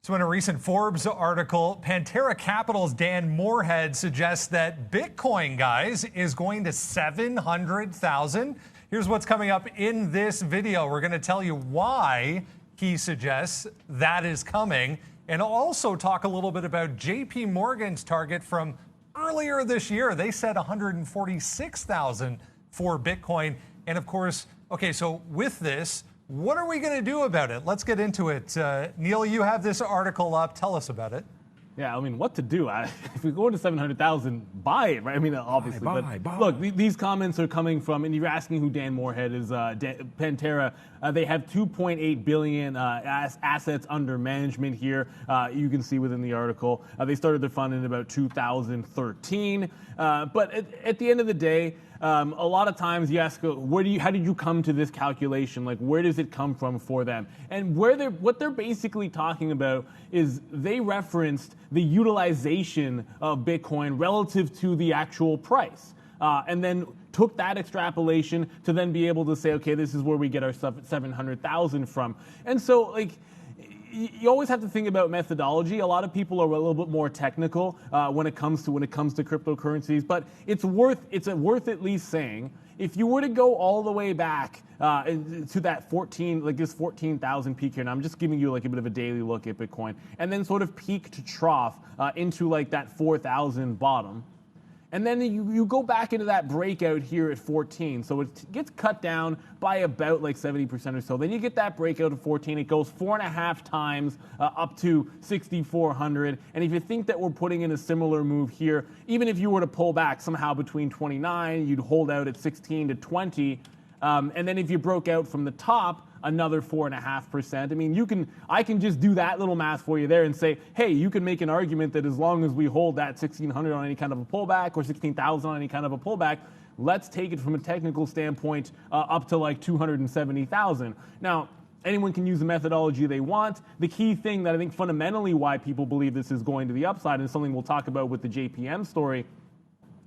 So in a recent Forbes article, Pantera Capital's Dan Moorhead suggests that Bitcoin, guys, is going to 700,000. Here's what's coming up in this video. We're going to tell you why he suggests that is coming, and also talk a little bit about JP Morgan's target from earlier this year. They said 146,000 for Bitcoin. And of course, okay, so with this, what are we going to do about it? Let's get into it. Neil, you have this article up. Tell us about it. Yeah, I mean, what to do? If we go into 700,000, buy it, right? I mean, obviously. Buy. Look, these comments are coming from, and you're asking who Dan Moorhead is, Pantera. They have 2.8 billion assets under management here. You can see within the article. They started their fund in about 2013. But at the end of the day, a lot of times you ask, how did you come to this calculation? Like, where does it come from for them? And what they're basically talking about is they referenced the utilization of Bitcoin relative to the actual price. And then took that extrapolation to then be able to say, okay, this is where we get our 700,000 from. And so, like, you always have to think about methodology. A lot of people are a little bit more technical when it comes to cryptocurrencies, but it's worth at least saying, if you were to go all the way back to that 14,000 peak here, and I'm just giving you like a bit of a daily look at Bitcoin, and then sort of peak to trough into like that 4,000 bottom. And then you go back into that breakout here at 14. So it gets cut down by about like 70% or so. Then you get that breakout at 14. It goes 4.5 times up to 6,400. And if you think that we're putting in a similar move here, even if you were to pull back somehow between 29, you'd hold out at 16 to 20. And then if you broke out from the top, another 4.5%. I mean, I can just do that little math for you there and say, hey, you can make an argument that as long as we hold that 1,600 on any kind of a pullback or 16,000 on any kind of a pullback, let's take it from a technical standpoint up to like 270,000. Now, anyone can use the methodology they want. The key thing that I think fundamentally why people believe this is going to the upside, and something we'll talk about with the JPM story,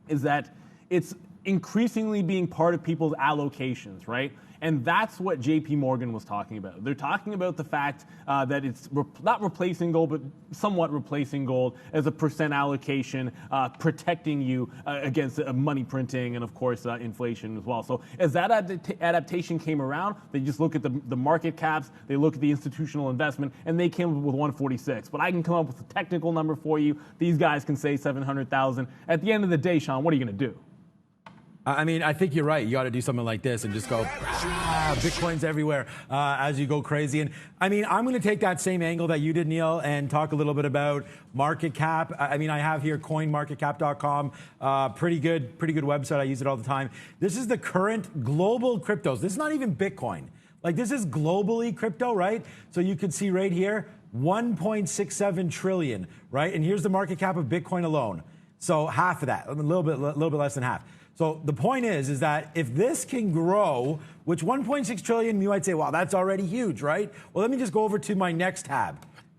is that it's increasingly being part of people's allocations, right? And that's what JP Morgan was talking about. They're talking about the fact that it's not replacing gold, but somewhat replacing gold as a percent allocation, protecting you against money printing and, of course, inflation as well. So as that adaptation came around, they just look at the market caps, they look at the institutional investment, and they came up with 146. But I can come up with a technical number for you. These guys can say 700,000. At the end of the day, Sean, what are you going to do? I mean, I think you're right. You got to do something like this and just go, Bitcoin's everywhere as you go crazy. And I mean, I'm going to take that same angle that you did, Neil, and talk a little bit about market cap. I mean, I have here coinmarketcap.com. Pretty good website. I use it all the time. This is the current global cryptos. This is not even Bitcoin. Like, this is globally crypto, right? So you could see right here, 1.67 trillion, right? And here's the market cap of Bitcoin alone. So half of that, a little bit less than half. So the point is that if this can grow, which 1.6 trillion, you might say, wow, that's already huge, right? Well, let me just go over to my next tab.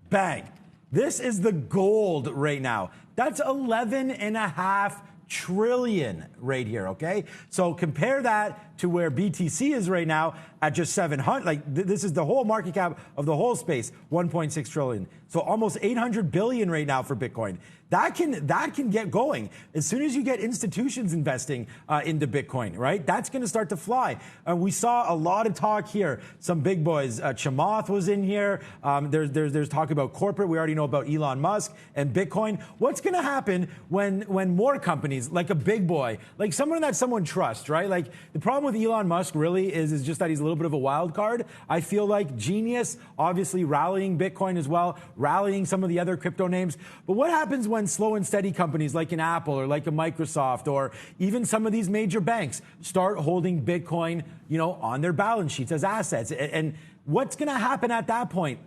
Bang. This is the gold right now. That's 11.5 trillion right here, okay? So compare that to where BTC is right now at just 700. Like, this is the whole market cap of the whole space, 1.6 trillion. So almost 800 billion right now for Bitcoin. That can get going. As soon as you get institutions investing into Bitcoin, right? That's going to start to fly. We saw a lot of talk here. Some big boys. Chamath was in here. There's talk about corporate. We already know about Elon Musk and Bitcoin. What's going to happen when more companies, like a big boy, like someone that someone trusts, right? Like, the problem with Elon Musk really is just that he's a little bit of a wild card. I feel like genius, obviously rallying Bitcoin as well, rallying some of the other crypto names. But what happens when slow and steady companies like an Apple or like a Microsoft or even some of these major banks start holding Bitcoin, on their balance sheets as assets? And what's going to happen at that point?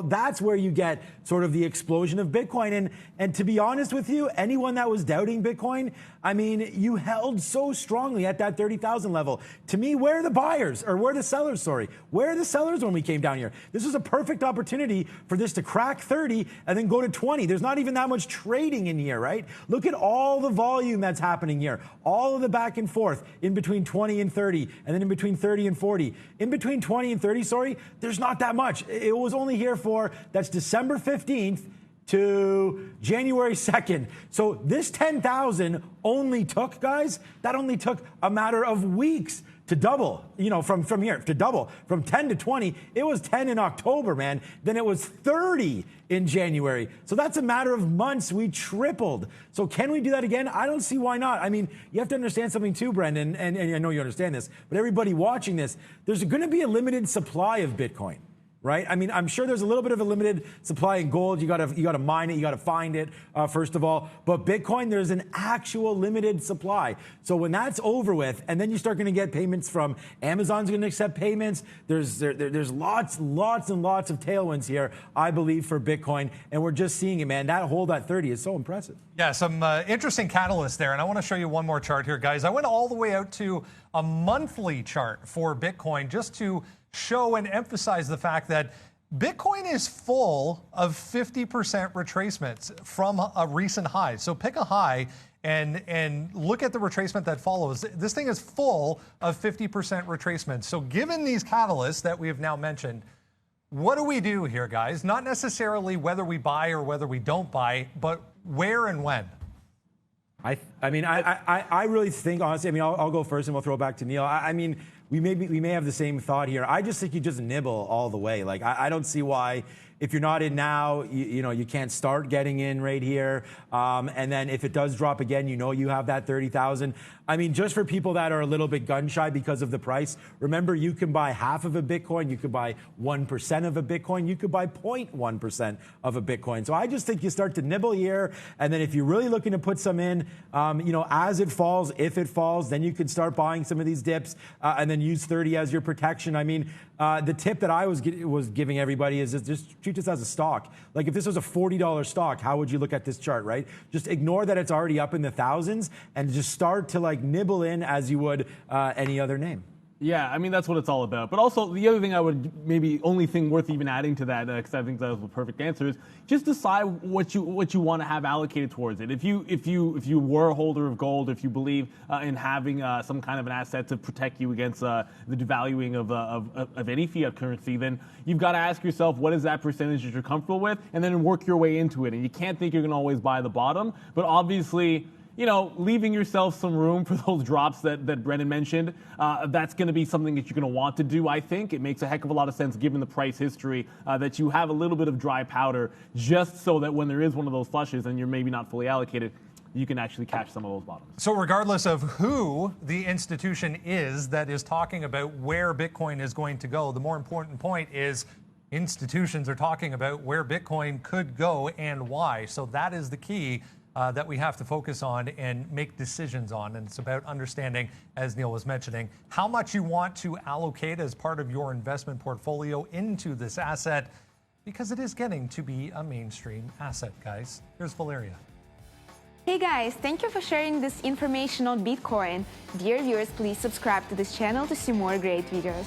That's where you get sort of the explosion of Bitcoin. And to be honest with you, anyone that was doubting Bitcoin, I mean, you held so strongly at that 30,000 level. To me, where are the buyers, or where are the sellers, sorry? Where are the sellers when we came down here? This was a perfect opportunity for this to crack 30 and then go to 20. There's not even that much trading in here, right? Look at all the volume that's happening here. All of the back and forth in between 20 and 30, and then in between 30 and 40. In between 20 and 30, sorry, there's not that much. It was only here that's December 15th to January 2nd. So this 10,000 only took, guys, that only took a matter of weeks to double, from here, to double. From 10 to 20, it was 10 in October, man. Then it was 30 in January. So that's a matter of months. We tripled. So can we do that again? I don't see why not. I mean, you have to understand something too, Brendan, and I know you understand this, but everybody watching this, there's going to be a limited supply of Bitcoin. Right? I mean, I'm sure there's a little bit of a limited supply in gold. You gotta mine it. You gotta find it, first of all. But Bitcoin, there's an actual limited supply. So when that's over with, and then you start going to get payments from Amazon's going to accept payments. There's lots and lots of tailwinds here, I believe, for Bitcoin, and we're just seeing it, man. That hold at 30 is so impressive. Yeah, some interesting catalysts there, and I want to show you one more chart here, guys. I went all the way out to a monthly chart for Bitcoin just to show and emphasize the fact that Bitcoin is full of 50% retracements from a recent high. So pick a high and look at the retracement that follows. This thing is full of 50% retracements. So given these catalysts that we have now mentioned, what do we do here, guys? Not necessarily whether we buy or whether we don't buy, but where and when. I really think, honestly, I'll go first and we'll throw it back to Neil. We may have the same thought here. I just think you just nibble all the way. Like, I don't see why, if you're not in now, you can't start getting in right here. And then if it does drop again, you have that 30,000. Just for people that are a little bit gun shy because of the price, remember, you can buy half of a Bitcoin, you could buy 1% of a Bitcoin, you could buy 0.1% of a Bitcoin. So I just think you start to nibble here, and then if you're really looking to put some in, as it falls, if it falls, then you could start buying some of these dips, and then use 30 as your protection. The tip that I was giving everybody is just treat this as a stock. Like, if this was a $40 stock, how would you look at this chart, right? Just ignore that it's already up in the thousands and just start to nibble in as you would any other name. Yeah, that's what it's all about. But also, the other thing only thing worth even adding to that, because I think that was the perfect answer, is just decide what you want to have allocated towards it. If you were a holder of gold, if you believe in having some kind of an asset to protect you against the devaluing of any fiat currency, then you've got to ask yourself, what is that percentage that you're comfortable with, and then work your way into it. And you can't think you're going to always buy the bottom, but obviously, leaving yourself some room for those drops that Brendan mentioned, that's going to be something that you're going to want to do, I think. It makes a heck of a lot of sense, given the price history, that you have a little bit of dry powder, just so that when there is one of those flushes and you're maybe not fully allocated, you can actually catch some of those bottoms. So regardless of who the institution is that is talking about where Bitcoin is going to go, the more important point is institutions are talking about where Bitcoin could go and why. So that is the key that we have to focus on and make decisions on. And it's about understanding, as Neil was mentioning, how much you want to allocate as part of your investment portfolio into this asset, because it is getting to be a mainstream asset, guys. Here's Valeria. Hey guys, thank you for sharing this information on Bitcoin. Dear viewers, please subscribe to this channel to see more great videos.